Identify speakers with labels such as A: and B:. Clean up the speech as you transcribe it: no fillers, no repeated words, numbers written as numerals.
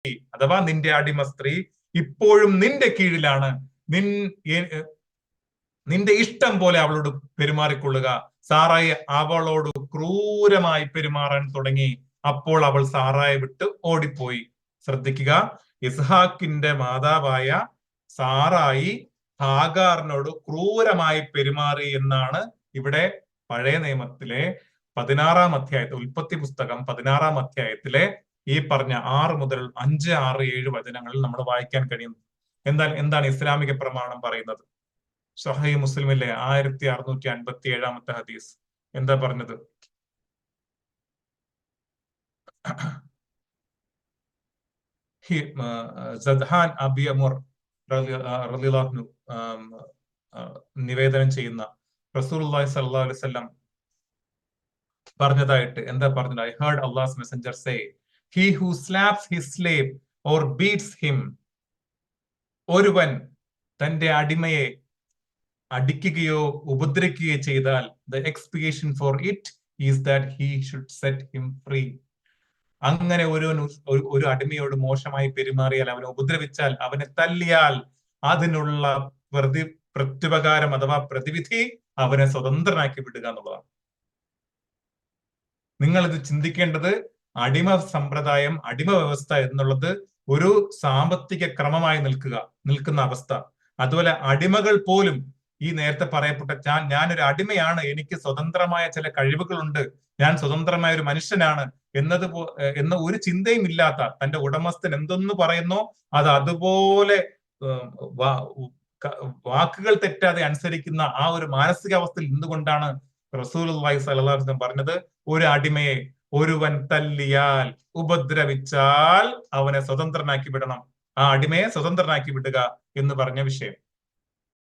A: അഥവാ നിന്റെ അടിമ സ്ത്രീ ഇപ്പോഴും നിന്റെ കീഴിലാണ്. നിന്റെ ഇഷ്ടം പോലെ അവളോട് പെരുമാറിക്കൊള്ളുക. സാറായി അവളോട് ക്രൂരമായി പെരുമാറാൻ തുടങ്ങി. അപ്പോൾ അവൾ സാറായെ വിട്ട് ഓടിപ്പോയി. ശ്രദ്ധിക്കുക, ഇസ്ഹാക്കിന്റെ മാതാവായ സാറായി ഹാഗാറിനോട് ക്രൂരമായി പെരുമാറി എന്നാണ് ഇവിടെ പഴയ നിയമത്തിലെ 16-ാം അധ്യായത്തിൽ, ഉൽപ്പത്തി പുസ്തകം 16-ാം അധ്യായത്തിലെ ഈ പറഞ്ഞ 6 മുതൽ 5, 6, 7 വചനങ്ങളിൽ നമ്മൾ വായിക്കാൻ കഴിയും. എന്താണ് ഇസ്ലാമിക പ്രമാണം പറയുന്നത്? സഹീഹ് മുസ്ലിമിലെ 1657-ാമത്തെ ഹദീസ് എന്താ പറഞ്ഞത്? സദ്ഹാൻ അബി അമുർ റളിയല്ലാഹു നിവേദനം ചെയ്യുന്ന റസൂലുള്ളാഹി സ്വല്ലല്ലാഹു അലൈഹി വസല്ലം പറഞ്ഞതായിട്ട് എന്താ പറഞ്ഞത്? I heard Allah's messenger say, he who slaps his slave or beats him, ഒരുവൻ തന്റെ അടിമയെ അടിക്കുകയോ ഉപദ്രവിക്കുകയോ ചെയ്താൽ the expiation for it is that he should set him free. അങ്ങനെ ഒരു അടിമയോട് മോശമായി പെരുമാറിയാൽ, അവനെ ഉപദ്രവിച്ചാൽ, അവനെ തല്ലിയാൽ അതിനുള്ള പ്രത്യുപകാരം അഥവാ പ്രതിവിധി അവനെ സ്വതന്ത്രനാക്കി വിടുക എന്നുള്ളതാണ്. നിങ്ങൾ ഇത് ചിന്തിക്കേണ്ടത്, അടിമ സമ്പ്രദായം, അടിമ വ്യവസ്ഥ എന്നുള്ളത് ഒരു സാമ്പത്തിക ക്രമമായി നിൽക്കുന്ന അവസ്ഥ. അതുപോലെ അടിമകൾ പോലും ഈ നേരത്തെ പറയപ്പെട്ട ഞാനൊരു അടിമയാണ്, എനിക്ക് സ്വതന്ത്രമായ ചില കഴിവുകളുണ്ട്, ഞാൻ സ്വതന്ത്രമായ ഒരു മനുഷ്യനാണ് എന്ന ഒരു ചിന്തയും ഇല്ലാത്ത, തന്റെ ഉടമസ്ഥൻ എന്തൊന്ന് പറയുന്നോ അത് അതുപോലെ വാക്കുകൾ തെറ്റാതെ അനുസരിക്കുന്ന ആ ഒരു മാനസികാവസ്ഥയിൽ നിന്നുകൊണ്ടാണ് റസൂലുള്ളാഹി സ്വല്ലല്ലാഹു അലൈഹി വസല്ലം പറഞ്ഞത്, ഒരു അടിമയെ ഒരുവൻ തല്ലിയാൽ, ഉപദ്രവിച്ചാൽ അവനെ സ്വതന്ത്രനാക്കി വിടണം, ആ അടിമയെ സ്വതന്ത്രനാക്കി വിടുക എന്ന് പറഞ്ഞ വിഷയം.